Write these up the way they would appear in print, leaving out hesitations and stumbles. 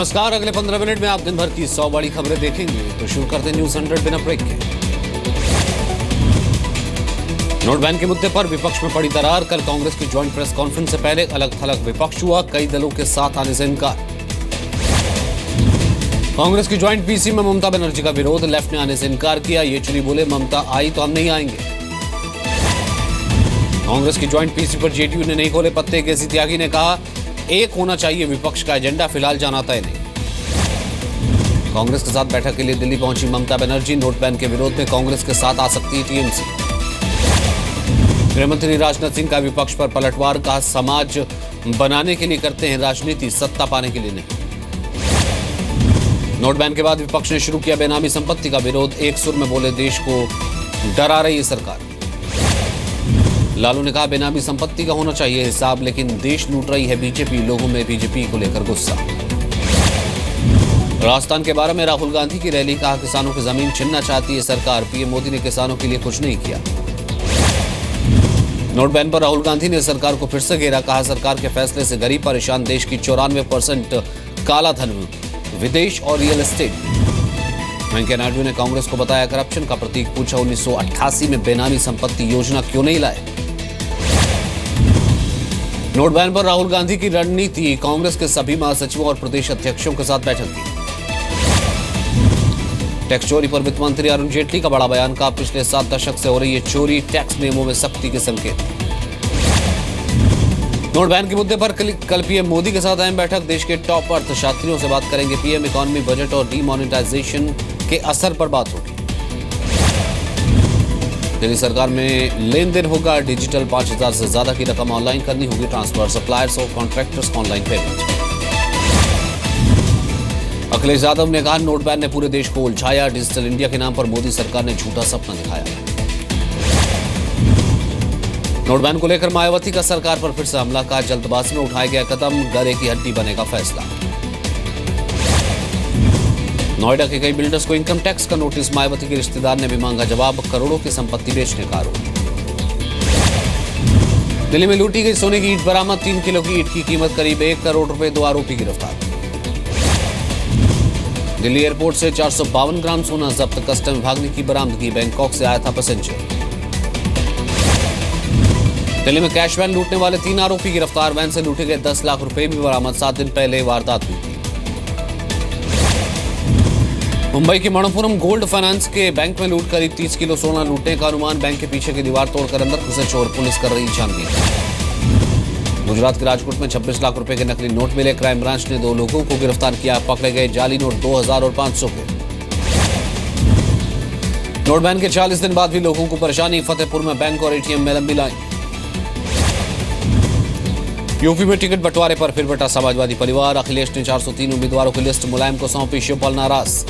नमस्कार। अगले 15 मिनट में आप दिन भर की 100 बड़ी खबरें देखेंगे। तो शुरू करते हैं न्यूज 100 बिना ब्रेक के। नोट बैन के मुद्दे पर विपक्ष में पड़ी दरार। कल कांग्रेस की ज्वाइंट प्रेस कॉन्फ्रेंस से पहले अलग थलग विपक्ष हुआ। कई दलों के साथ आने से इनकार। कांग्रेस की ज्वाइंट पीसी में ममता बनर्जी का विरोध। लेफ्ट ने आने से इनकार किया। येचुरी बोले ममता आई तो हम नहीं आएंगे। कांग्रेस की ज्वाइंट पीसी पर जेडीयू ने नहीं खोले पत्ते। केसी त्यागी ने कहा एक होना चाहिए विपक्ष का एजेंडा, फिलहाल जाना तय नहीं। कांग्रेस के साथ बैठक के लिए दिल्ली पहुंची ममता बनर्जी। नोट बैन के विरोध में कांग्रेस के साथ आ सकती है टीएमसी। गृहमंत्री राजनाथ सिंह का विपक्ष पर पलटवार। कहा समाज बनाने के लिए करते हैं राजनीति, सत्ता पाने के लिए नहीं। नोट बैन के बाद विपक्ष ने शुरू किया बेनामी संपत्ति का विरोध। एक सुर में बोले देश को डरा रही है सरकार। लालू ने कहा बेनामी संपत्ति का होना चाहिए हिसाब, लेकिन देश लूट रही है बीजेपी। लोगों में बीजेपी को लेकर गुस्सा। राजस्थान के बारे में राहुल गांधी की रैली। कहा किसानों की जमीन छीनना चाहती है सरकार। पीएम मोदी ने किसानों के लिए कुछ नहीं किया। नोट बैन पर राहुल गांधी ने सरकार को फिर से घेरा। कहा सरकार के फैसले से गरीब परेशान। देश की 94% काला धन विदेश और रियल एस्टेट। वेंकैया नायडू ने कांग्रेस को बताया करप्शन का प्रतीक। पूछा 1988 में बेनामी संपत्ति योजना क्यों नहीं लाए। नोट बैन पर राहुल गांधी की रणनीति। कांग्रेस के सभी महासचिवों और प्रदेश अध्यक्षों के साथ बैठक की। टैक्स चोरी पर वित्त मंत्री अरुण जेटली का बड़ा बयान। का पिछले 7 दशक से हो रही है चोरी, टैक्स नियमों में सख्ती के संकेत। नोट बैन के मुद्दे पर कल पीएम मोदी के साथ अहम बैठक। देश के टॉप अर्थशास्त्रियों से बात करेंगे पीएम। इकोनॉमी, बजट और डीमोनेटाइजेशन के असर पर बात होगी। दिल्ली सरकार में लेन देन होगा डिजिटल। 5000 से ज्यादा की रकम ऑनलाइन करनी होगी ट्रांसफर। सप्लायर्स और contractors online payment. Akhilesh Yadav ने कहा नोट बैन ने पूरे देश को उलझाया। डिजिटल इंडिया के नाम पर मोदी सरकार ने झूठा सपना दिखाया। नोट बैन को लेकर मायावती का सरकार पर फिर से हमला। का जल्दबाजी में उठाया गया कदम, गले की हड्डी बनेगा फैसला। नोएडा के कई बिल्डर्स को इनकम टैक्स का नोटिस। मायावती के रिश्तेदार ने भी मांगा जवाब। करोड़ों की संपत्ति बेचने का आरोप। दिल्ली में लूटी गई सोने की ईंट बरामद। 3 किलो की ईंट की कीमत करीब 1 करोड़ रुपए। 2 आरोपी गिरफ्तार। दिल्ली एयरपोर्ट से 452 ग्राम सोना जब्त। कस्टम विभाग ने की बरामदगी। बैंकॉक से आया था पैसेंजर। दिल्ली में कैश वैन लूटने वाले 3 आरोपी गिरफ्तार। वैन से लूटे गए 10 लाख रुपए भी बरामद। 7 दिन पहले वारदात हुई थी। मुंबई की मणप्पुरम गोल्ड फाइनेंस के बैंक में लूट करीब 30 किलो सोना लूटने का अनुमान। बैंक के पीछे की दीवार तोड़कर अंदर घुसे चोर। पुलिस कर रही छानबीन। गुजरात के राजकोट में 26 लाख रुपए के नकली नोट मिले। क्राइम ब्रांच ने 2 लोगों को गिरफ्तार किया। पकड़े गए जाली नोट 2000 और 500 के। नोट बैन के 40 दिन बाद भी लोगों को परेशानी। फतेहपुर में बैंक और एटीएम में लंबी लाइन। यूपी में टिकट बंटवारे पर फिर बटा समाजवादी परिवार। अखिलेश ने 403 उम्मीदवारों की लिस्ट मुलायम को सौंपी। शिवपाल नाराज।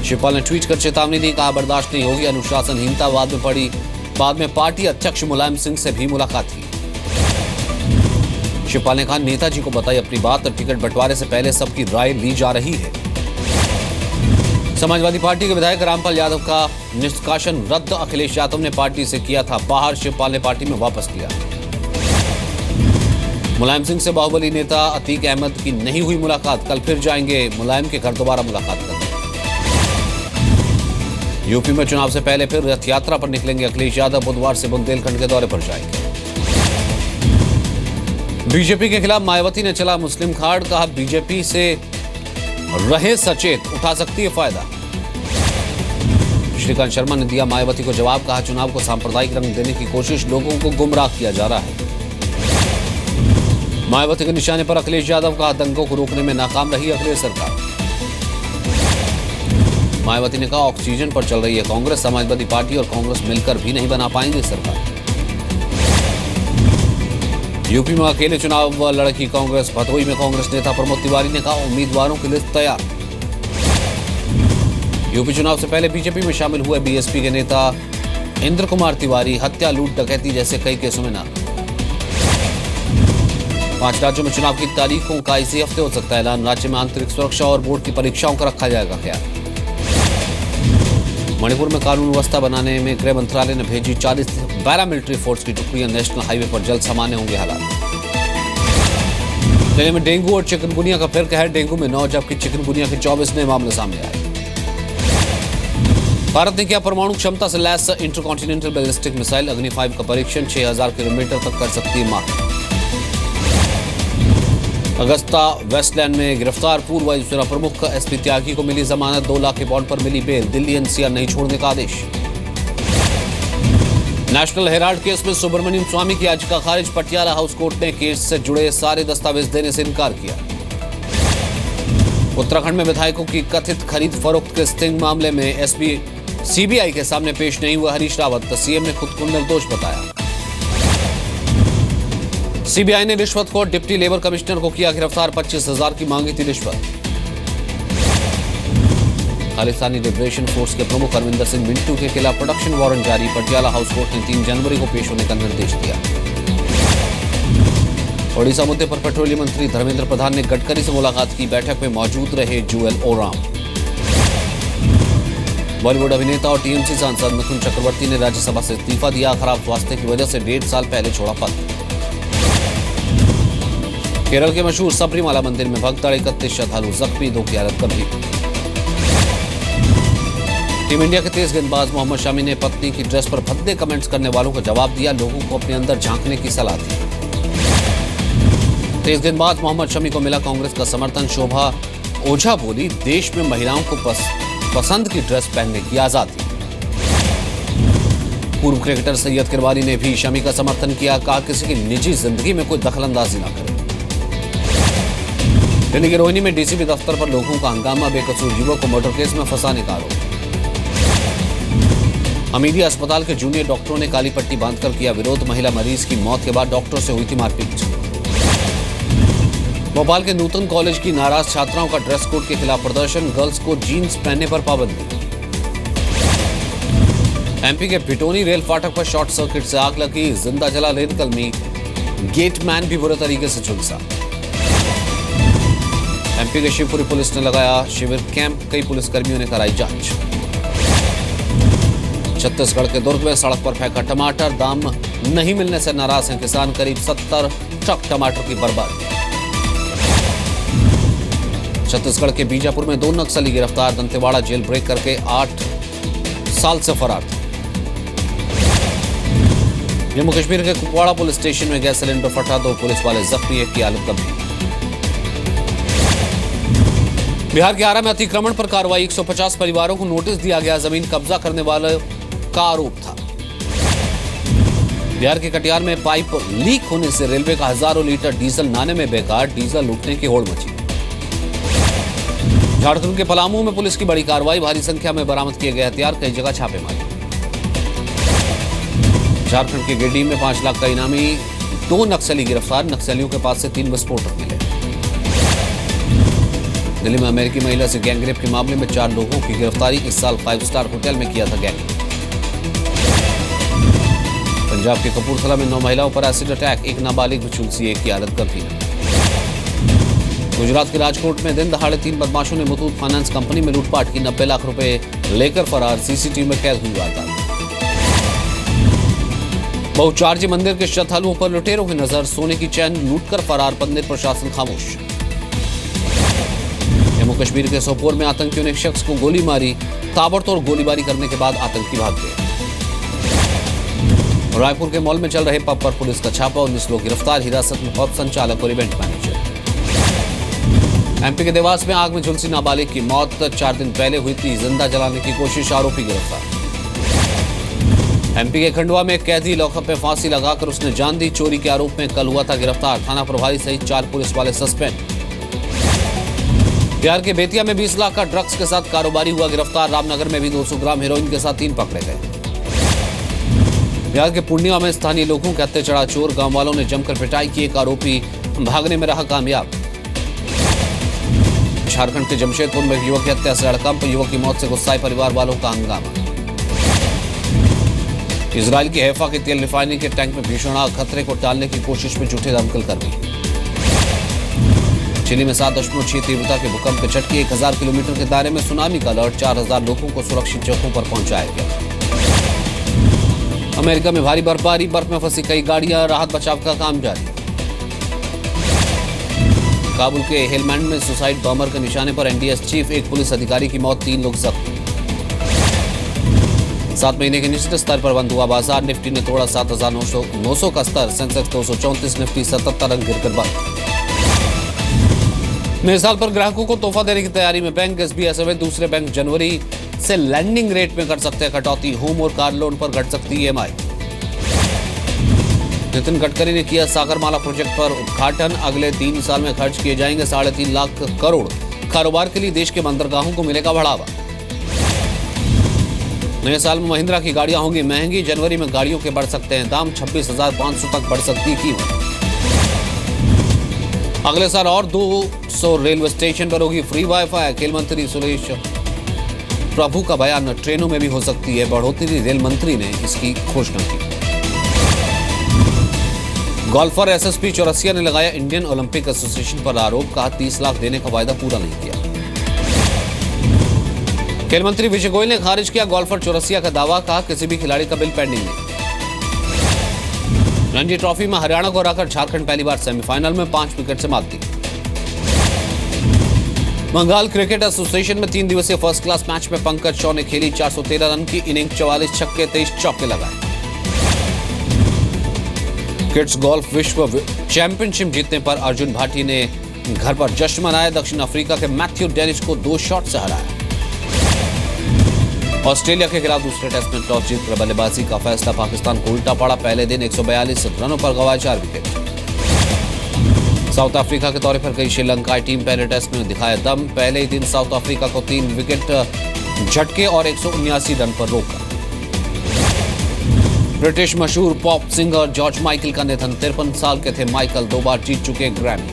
शिवपाल ने ट्वीट कर चेतावनी दी। कहा बर्दाश्त नहीं होगी अनुशासनहीनता। बाद में पार्टी अध्यक्ष मुलायम सिंह से भी मुलाकात की। शिवपाल ने कहा नेताजी को बताई अपनी बात। टिकट बंटवारे से पहले सबकी राय ली जा रही है। समाजवादी पार्टी के विधायक रामपाल यादव का निष्कासन रद्द। अखिलेश यादव ने पार्टी से किया था बाहर। शिवपाल ने पार्टी में वापस लिया। मुलायम सिंह से बाहुबली नेता अतीक अहमद की नहीं हुई मुलाकात। कल फिर जाएंगे मुलायम के घर दोबारा मुलाकात करने। यूपी में चुनाव से पहले फिर रथ यात्रा पर निकलेंगे अखिलेश यादव। बुधवार से बुंदेलखंड के दौरे पर जाएंगे। बीजेपी के खिलाफ मायावती ने चला मुस्लिम खाड़। कहा बीजेपी से रहे सचेत, उठा सकती है फायदा। श्रीकांत शर्मा ने दिया मायावती को जवाब। कहा चुनाव को सांप्रदायिक रंग देने की कोशिश, लोगों को गुमराह किया जा रहा है। मायावती के निशाने पर अखिलेश यादव। कहा दंगों को रोकने में नाकाम रही अखिलेश सरकार। मायावती ने कहा ऑक्सीजन पर चल रही है कांग्रेस। समाजवादी पार्टी और कांग्रेस मिलकर भी नहीं बना पाएंगे सरकार। यूपी में अकेले चुनाव लड़की कांग्रेस। भदोही में कांग्रेस नेता प्रमोद तिवारी ने कहा उम्मीदवारों की लिस्ट तैयार। यूपी चुनाव से पहले बीजेपी में शामिल हुए बीएसपी के नेता इंद्र कुमार तिवारी। हत्या, लूट, डकैती जैसे कई केसों में नाम। 5 राज्यों में चुनाव की तारीखों का इसी हफ्ते हो सकता है ऐलान। राज्य में आंतरिक सुरक्षा और बोर्ड की परीक्षाओं का रखा जाएगा ख्याल। मणिपुर में कानून व्यवस्था बनाने में गृह मंत्रालय ने भेजी 40 पैरामिलिट्री फोर्स की टुकड़ियां। नेशनल हाईवे पर जल्द सामान्य होंगे हालात। जिले में डेंगू और चिकनगुनिया का फिर कहर। डेंगू में 9 जबकि चिकनगुनिया के 24 नए मामले सामने आए। भारत ने किया परमाणु क्षमता से लैस इंटरकॉन्टिनेंटल बैलिस्टिक मिसाइल अग्नि 5 का परीक्षण। 6000 किलोमीटर तक कर सकती है मार। अगस्ता वेस्टलैंड में गिरफ्तार पूर्व वायुसेना प्रमुख एसपी त्यागी को मिली जमानत। 2 लाख के बॉन्ड पर मिली बेल। दिल्ली एनसीआर नहीं छोड़ने का आदेश। नेशनल हेराल्ड केस में सुब्रमण्यम स्वामी की याचिका खारिज। पटियाला हाउस कोर्ट ने केस से जुड़े सारे दस्तावेज देने से इनकार किया। उत्तराखंड में विधायकों की कथित खरीद फरोख्त के स्टिंग मामले में सीबीआई के सामने पेश नहीं हुआ हरीश रावत। सीएम ने खुद को निर्दोष बताया। सीबीआई ने रिश्वतखोर डिप्टी लेबर कमिश्नर को किया गिरफ्तार। 25,000 की मांगी थी रिश्वत। खालिस्तानी लिबरेशन फोर्स के प्रमुख अरविंदर सिंह मिंटू के खिलाफ प्रोडक्शन वारंट जारी। पटियाला हाउस कोर्ट ने 3 जनवरी को पेश होने का निर्देश दिया। ओडिशा मुद्दे पर पेट्रोलियम मंत्री धर्मेंद्र प्रधान ने गडकरी से मुलाकात की। बैठक में मौजूद रहे जूएल ओराम। बॉलीवुड अभिनेता और टीएमसी सांसद मिथुन चक्रवर्ती ने राज्यसभा से इस्तीफा दिया। खराब स्वास्थ्य की वजह से 1.5 साल पहले छोड़ा पद। केरल के मशहूर सबरीमाला मंदिर में भगदड़। 31 श्रद्धालु जख्मी, 2 की हालत गंभीर। टीम इंडिया के तेज गेंदबाज मोहम्मद शमी ने पत्नी की ड्रेस पर भद्दे कमेंट्स करने वालों का जवाब दिया। लोगों को अपने अंदर झांकने की सलाह दी। तेज गेंदबाज मोहम्मद शमी को मिला कांग्रेस का समर्थन। शोभा ओझा बोली, देश में महिलाओं को पसंद की ड्रेस पहनने की आजादी। पूर्व क्रिकेटर सैयद किरवानी ने भी शमी का समर्थन किया। कहा, किसी की निजी जिंदगी में कोई दखलंदाजी ना करे। दिल्ली के रोहिणी में डीसीपी दफ्तर पर लोगों का हंगामा। बेकसूर युवक को मर्डर केस में फंसाने का आरोप। हमीदिया अस्पताल के जूनियर डॉक्टरों ने काली पट्टी बांधकर किया विरोध। महिला मरीज की मौत के बाद डॉक्टरों से हुई थी मारपीट। भोपाल के नूतन कॉलेज की नाराज छात्राओं का ड्रेस कोड के खिलाफ प्रदर्शन। गर्ल्स को जीन्स पहनने पर पाबंदी। एमपी के पिटोनी रेल फाटक पर शॉर्ट सर्किट से आग लगी। जिंदा जला रेलकर्मी। गेटमैन भी बुरे तरीके से झुलसा। एमपी के शिवपुरी पुलिस ने लगाया शिविर कैंप। कई पुलिसकर्मियों ने कराई जांच। छत्तीसगढ़ के दुर्ग में सड़क पर फेंका टमाटर। दाम नहीं मिलने से नाराज हैं किसान। करीब 70 ट्रक टमाटर की बर्बादी। छत्तीसगढ़ के बीजापुर में 2 नक्सली गिरफ्तार। दंतेवाड़ा जेल ब्रेक करके 8 साल से फरार थे। जम्मू कश्मीर के कुपवाड़ा पुलिस स्टेशन में गैस सिलेंडर फटा। 2 पुलिस वाले जख्मी, 1 की हालत गंभीर। बिहार के आरा में अतिक्रमण पर कार्रवाई। 150 परिवारों को नोटिस दिया गया। जमीन कब्जा करने वाले का आरोप था। बिहार के कटिहार में पाइप लीक होने से रेलवे का हजारों लीटर डीजल नाले में बेकार। डीजल लूटने की होड़ मची। झारखंड के पलामू में पुलिस की बड़ी कार्रवाई। भारी संख्या में बरामद किए गए हथियार। कई जगह छापेमारी। झारखंड के गिरिडीह में 5 लाख का इनामी। 2 नक्सली गिरफ्तार। नक्सलियों के पास से 3 विस्फोटक मिले। दिल्ली में अमेरिकी महिला से गैंगरेप के मामले में 4 लोगों की गिरफ्तारी। इस साल 5 स्टार होटल में किया था गैंग। पंजाब के कपूरथला में 9 महिलाओं पर एसिड अटैक। 1 नाबालिग भी झुलसी, 1 की हालत गंभीर। गुजरात के राजकोट में दिन दहाड़े 3 बदमाशों ने मुथूट फाइनेंस कंपनी में लूटपाट की। 90 लाख रुपए लेकर फरार। सीसीटीवी में कैद हुई वारदात। बहुचार्य मंदिर के श्रद्धालुओं पर लुटेरों की नजर। सोने की चैन लूटकर फरार। मंदिर प्रशासन खामोश। जम्मू कश्मीर के सोपोर में आतंकियों ने एक शख्स को गोली मारी। ताबड़तोड़ गोलीबारी करने के बाद आतंकी भाग गए। रायपुर के मॉल में चल रहे पब पर पुलिस का छापा। 19 लोग गिरफ्तार। हिरासत में पब संचालक और इवेंट मैनेजर। एमपी के देवास में आग में झुलसी नाबालिग की मौत 4 दिन पहले हुई थी। जिंदा जलाने की कोशिश। आरोपी गिरफ्तार। एमपी के खंडवा में एक कैदी लॉकअप में फांसी लगाकर उसने जान दी। चोरी के आरोप में कल हुआ था गिरफ्तार। थाना प्रभारी सहित 4 पुलिस वाले सस्पेंड। बिहार के बेतिया में 20 लाख का ड्रग्स के साथ कारोबारी हुआ गिरफ्तार। रामनगर में भी 200 ग्राम हेरोइन के साथ 3 पकड़े गए। बिहार के पूर्णिया में स्थानीय लोगों के हत्थे चढ़ा चोर। गांव वालों ने जमकर पिटाई की। एक आरोपी भागने में रहा कामयाब। झारखंड के जमशेदपुर में युवक की हत्या से हड़कंप। युवक की मौत से गुस्साए परिवार वालों का हंगामा। इजराइल की हैफा के तेल रिफाइनरी के टैंक में भीषण आग। खतरे को टालने की कोशिश में जुटे दमकल कर्मी। चिली में 7.6 तीव्रता के भूकंप के झटके। 1000 किलोमीटर के दायरे में सुनामी का अलर्ट। 4000 लोगों को सुरक्षित जगहों पर पहुंचाया गया। अमेरिका में भारी बर्फबारी। बर्फ में फंसी कई गाड़ियां। राहत बचाव का काम जारी। काबुल के हेलमैंड में सुसाइड बॉम्बर के निशाने पर एनडीएस चीफ, एक पुलिस अधिकारी की मौत, 3 लोग जख्मी। 7 महीने के निचले स्तर पर बंद हुआ बाजार, निफ्टी ने तोड़ा 7,900 का स्तर, सेंसेक्स 234, निफ्टी 77 अंक गिरकर बंद। नए साल पर ग्राहकों को तोहफा देने की तैयारी में बैंक। एसबीआई समेत दूसरे बैंक जनवरी से लैंडिंग रेट में कर सकते हैं कटौती, होम और कार लोन पर घट सकती है ईएमआई। नितिन गडकरी ने किया सागरमाला प्रोजेक्ट पर उद्घाटन, अगले 3 साल में खर्च किए जाएंगे 3.5 लाख करोड़, कारोबार के लिए देश के बंदरगाहों को मिलेगा बढ़ावा। नए साल में महिंद्रा की गाड़ियां होंगी महंगी, जनवरी में गाड़ियों के बढ़ सकते हैं दाम, 26,500 तक बढ़ सकती है कीमत। अगले साल और 200 रेलवे स्टेशन पर होगी फ्री वाईफाई, खेल मंत्री सुरेश प्रभु का बयान, ट्रेनों में भी हो सकती है बढ़ोतरी, रेल मंत्री ने इसकी घोषणा की। गोल्फर एसएसपी चौरसिया ने लगाया इंडियन ओलंपिक एसोसिएशन पर आरोप, कहा 30 लाख देने का वायदा पूरा नहीं किया। खेल मंत्री विजय गोयल ने खारिज किया गोल्फर चौरसिया का दावा, कहा किसी भी खिलाड़ी का बिल पेंडिंग नहीं। रणजी ट्रॉफी में हरियाणा को हराकर झारखंड पहली बार सेमीफाइनल में, 5 विकेट से मात दी। बंगाल क्रिकेट एसोसिएशन में 3 दिवसीय फर्स्ट क्लास मैच में पंकज शॉ ने खेली 413 रन की इनिंग, 44 छक्के 23 चौके लगाए। किड्स गोल्फ विश्व चैंपियनशिप जीतने पर अर्जुन भाटी ने घर पर जश्न मनाया, दक्षिण अफ्रीका के मैथ्यू डेनिस को 2 शॉट से हराया। ऑस्ट्रेलिया के खिलाफ दूसरे टेस्ट में टॉस जीतकर बल्लेबाजी का फैसला, पाकिस्तान को उल्टा पड़ा, पहले दिन 142 रनों पर गंवाए 4 विकेट। साउथ अफ्रीका के दौरे पर गई श्रीलंका टीम, पहले टेस्ट में दिखाया दम, पहले ही दिन साउथ अफ्रीका को 3 विकेट झटके और 179 रन पर रोका। ब्रिटिश मशहूर पॉप सिंगर जॉर्ज माइकल का निधन, 53 साल के थे माइकल, 2 बार जीत चुके ग्रैमी।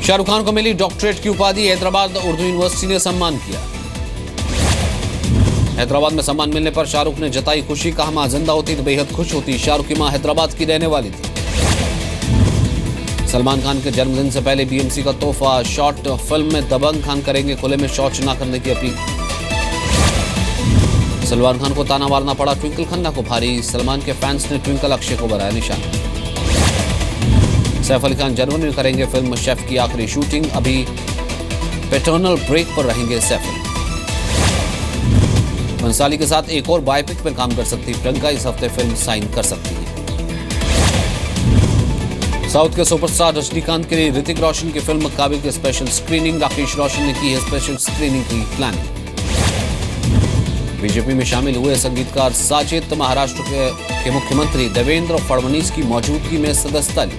शाहरुख खान को मिली डॉक्टरेट की उपाधि, हैदराबाद उर्दू यूनिवर्सिटी ने सम्मान किया। हैदराबाद में सम्मान मिलने पर शाहरुख ने जताई खुशी, कहा मां जिंदा होती तो बेहद खुश होती, शाहरुख की मां हैदराबाद की रहने वाली थी। सलमान खान के जन्मदिन से पहले बीएमसी का तोहफा, शॉर्ट फिल्म में दबंग खान करेंगे खुले में शौच न करने की अपील। सलमान खान को ताना मारना पड़ा ट्विंकल खन्ना को भारी, सलमान के फैंस ने ट्विंकल अक्षय को बनाया निशाना। सैफ अली खान जनवरी में करेंगे फिल्म शेफ की आखिरी शूटिंग, अभी पैटर्नल ब्रेक पर रहेंगे सैफ अली। बंसाली के साथ एक और बायोपिक में काम कर सकती प्रियंका, इस हफ्ते फिल्म साइन कर सकती है। साउथ के सुपरस्टार रजनीकांत के लिए ऋतिक रोशन की फिल्म काबिल की स्पेशल स्क्रीनिंग, राकेश रोशन ने की है स्पेशल स्क्रीनिंग की प्लानिंग। बीजेपी में शामिल हुए संगीतकार साजिद महाराष्ट्र के मुख्यमंत्री देवेंद्र फडणवीस की मौजूदगी में सदस्यता ली।